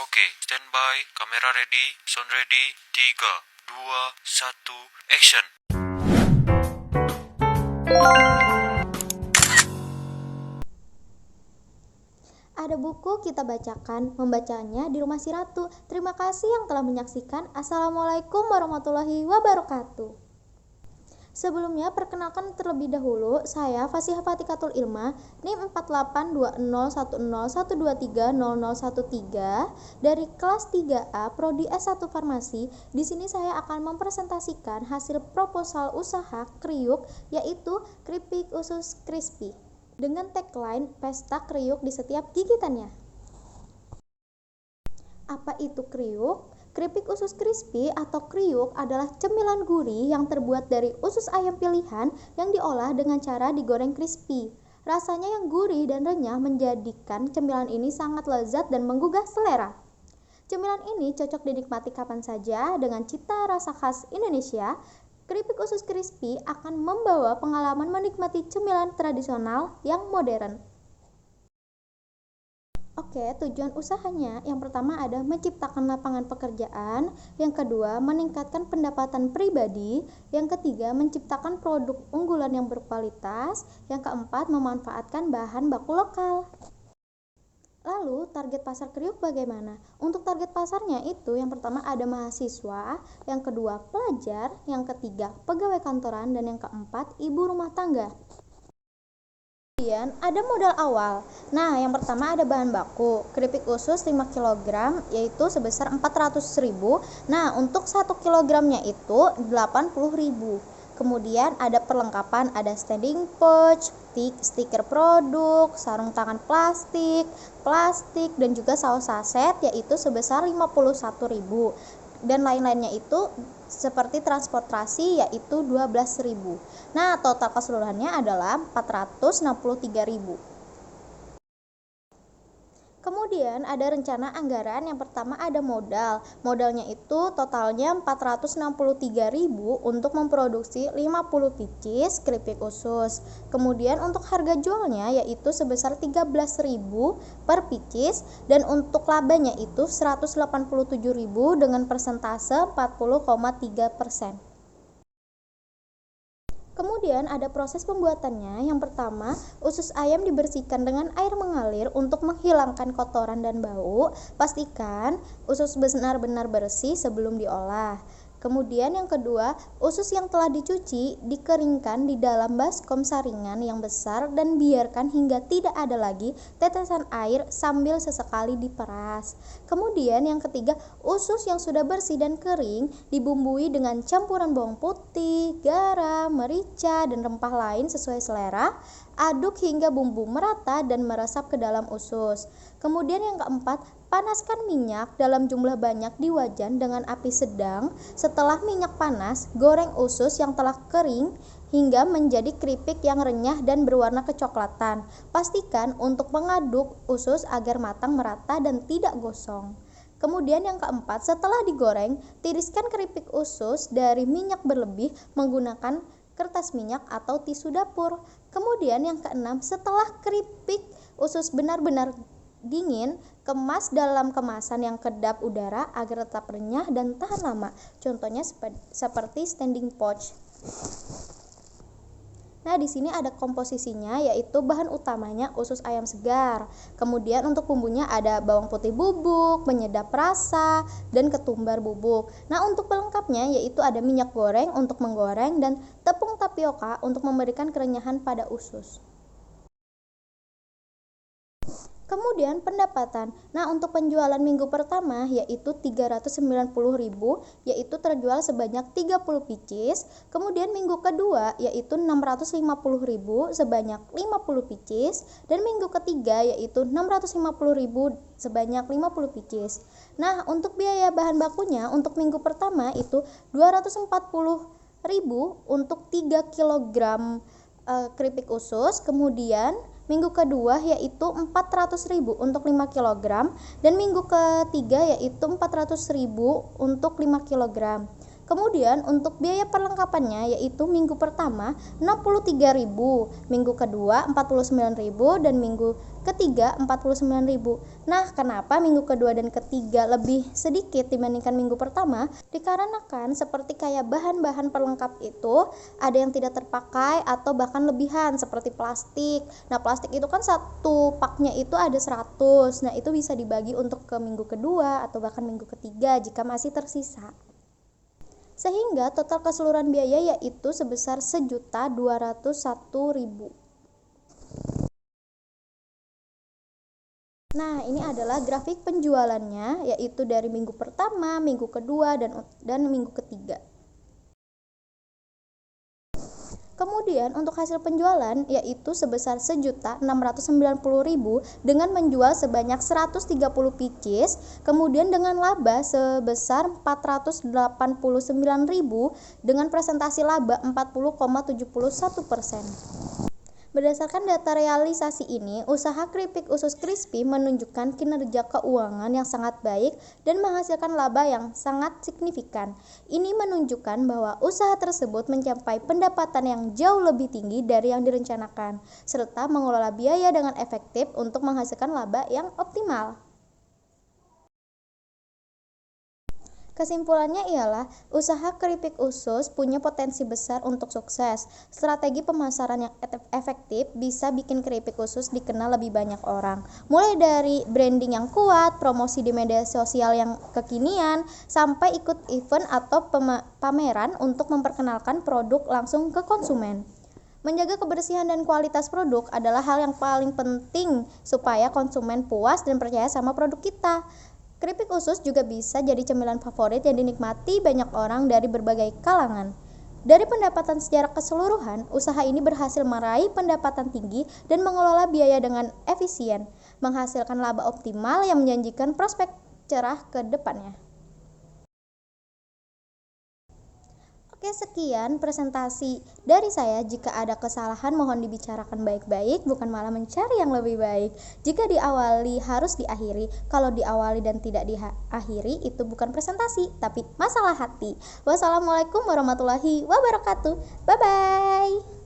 Oke, standby, kamera ready, sound ready, 3, 2, 1, action. Ada buku kita bacakan, membacanya di rumah si Ratu. Terima kasih yang telah menyaksikan. Assalamualaikum warahmatullahi wabarakatuh. Sebelumnya, perkenalkan terlebih dahulu, saya Fasihah Fatikatul Ilma, NIM 48201012300013 dari kelas 3A Prodi S1 Farmasi. Di sini saya akan mempresentasikan hasil proposal usaha kriuk, yaitu keripik usus crispy, dengan tagline pesta kriuk di setiap gigitannya. Apa itu kriuk? Keripik usus crispy atau kriuk adalah cemilan gurih yang terbuat dari usus ayam pilihan yang diolah dengan cara digoreng crispy. Rasanya yang gurih dan renyah menjadikan cemilan ini sangat lezat dan menggugah selera. Cemilan ini cocok dinikmati kapan saja dengan cita rasa khas Indonesia. Keripik usus crispy akan membawa pengalaman menikmati cemilan tradisional yang modern. Oke, tujuan usahanya yang pertama ada menciptakan lapangan pekerjaan, yang kedua meningkatkan pendapatan pribadi, yang ketiga menciptakan produk unggulan yang berkualitas, yang keempat memanfaatkan bahan baku lokal. Lalu target pasar kriuk bagaimana? Untuk target pasarnya itu yang pertama ada mahasiswa, yang kedua pelajar, yang ketiga pegawai kantoran, dan yang keempat ibu rumah tangga. Kemudian ada modal awal. Nah, yang pertama ada bahan baku. Keripik usus 5 kg yaitu sebesar 400.000. Nah, untuk 1 kilogramnya itu 80.000. Kemudian ada perlengkapan, ada standing pouch, stiker produk, sarung tangan plastik, dan juga saus saset yaitu sebesar 51.000. Dan lain-lainnya itu seperti transportasi yaitu 12.000. Nah, total keseluruhannya adalah 463.000. Kemudian ada rencana anggaran. Yang pertama ada modal. Modalnya itu totalnya 463.000 untuk memproduksi 50 pieces keripik usus. Kemudian untuk harga jualnya yaitu sebesar 13.000 per pieces, dan untuk labanya itu 187.000 dengan persentase 40,3%. Kemudian ada proses pembuatannya. Yang pertama, usus ayam dibersihkan dengan air mengalir untuk menghilangkan kotoran dan bau. Pastikan usus benar-benar bersih sebelum diolah. Kemudian yang kedua, usus yang telah dicuci dikeringkan di dalam baskom saringan yang besar dan biarkan hingga tidak ada lagi tetesan air sambil sesekali diperas. Kemudian yang ketiga, usus yang sudah bersih dan kering dibumbui dengan campuran bawang putih, garam, merica, dan rempah lain sesuai selera. Aduk hingga bumbu merata dan meresap ke dalam usus. Kemudian yang keempat, panaskan minyak dalam jumlah banyak di wajan dengan api sedang. Setelah minyak panas, goreng usus yang telah kering hingga menjadi keripik yang renyah dan berwarna kecoklatan. Pastikan untuk mengaduk usus agar matang merata dan tidak gosong. Kemudian yang keempat, setelah digoreng, tiriskan keripik usus dari minyak berlebih menggunakan kertas minyak atau tisu dapur. Kemudian yang keenam, setelah keripik usus benar-benar dingin, kemas dalam kemasan yang kedap udara agar tetap renyah dan tahan lama. Contohnya seperti standing pouch. Nah, di sini ada komposisinya, yaitu bahan utamanya usus ayam segar. Kemudian untuk bumbunya ada bawang putih bubuk, penyedap rasa, dan ketumbar bubuk. Nah, untuk pelengkapnya yaitu ada minyak goreng untuk menggoreng dan tepung tapioka untuk memberikan kerenyahan pada usus. Kemudian pendapatan. Nah, untuk penjualan minggu pertama yaitu 390.000, yaitu terjual sebanyak 30 pieces. Kemudian minggu kedua yaitu 650.000 sebanyak 50 pieces, dan minggu ketiga yaitu 650.000 sebanyak 50 pieces. Nah, untuk biaya bahan bakunya untuk minggu pertama itu 240.000 untuk 3 kg keripik usus. Kemudian minggu kedua yaitu 400.000 untuk 5 kg, dan minggu ketiga yaitu 400.000 untuk 5 kg. Kemudian untuk biaya perlengkapannya yaitu minggu pertama 63.000, minggu kedua 49.000 dan minggu ketiga 49.000. Nah, kenapa minggu kedua dan ketiga lebih sedikit dibandingkan minggu pertama? Dikarenakan seperti kayak bahan-bahan pelengkap itu ada yang tidak terpakai atau bahkan lebihan seperti plastik. Nah, plastik itu kan satu paknya itu ada 100. Nah, itu bisa dibagi untuk ke minggu kedua atau bahkan minggu ketiga jika masih tersisa. Sehingga total keseluruhan biaya yaitu sebesar 1.201.000. Nah, ini adalah grafik penjualannya yaitu dari minggu pertama, minggu kedua dan minggu ketiga. Kemudian untuk hasil penjualan yaitu sebesar 1.690.000 dengan menjual sebanyak 130 pieces, kemudian dengan laba sebesar 489.000 dengan presentasi laba 40,71%. Berdasarkan data realisasi ini, usaha keripik usus crispy menunjukkan kinerja keuangan yang sangat baik dan menghasilkan laba yang sangat signifikan. Ini menunjukkan bahwa usaha tersebut mencapai pendapatan yang jauh lebih tinggi dari yang direncanakan, serta mengelola biaya dengan efektif untuk menghasilkan laba yang optimal. Kesimpulannya ialah, usaha keripik usus punya potensi besar untuk sukses. Strategi pemasaran yang efektif bisa bikin keripik usus dikenal lebih banyak orang. Mulai dari branding yang kuat, promosi di media sosial yang kekinian, sampai ikut event atau pameran untuk memperkenalkan produk langsung ke konsumen. Menjaga kebersihan dan kualitas produk adalah hal yang paling penting supaya konsumen puas dan percaya sama produk kita. Keripik usus juga bisa jadi cemilan favorit yang dinikmati banyak orang dari berbagai kalangan. Dari pendapatan secara keseluruhan, usaha ini berhasil meraih pendapatan tinggi dan mengelola biaya dengan efisien, menghasilkan laba optimal yang menjanjikan prospek cerah ke depannya. Oke, sekian presentasi dari saya. Jika ada kesalahan mohon dibicarakan baik-baik, bukan malah mencari yang lebih baik. Jika diawali harus diakhiri. Kalau diawali dan tidak diakhiri itu bukan presentasi, tapi masalah hati. Wassalamualaikum warahmatullahi wabarakatuh. Bye-bye.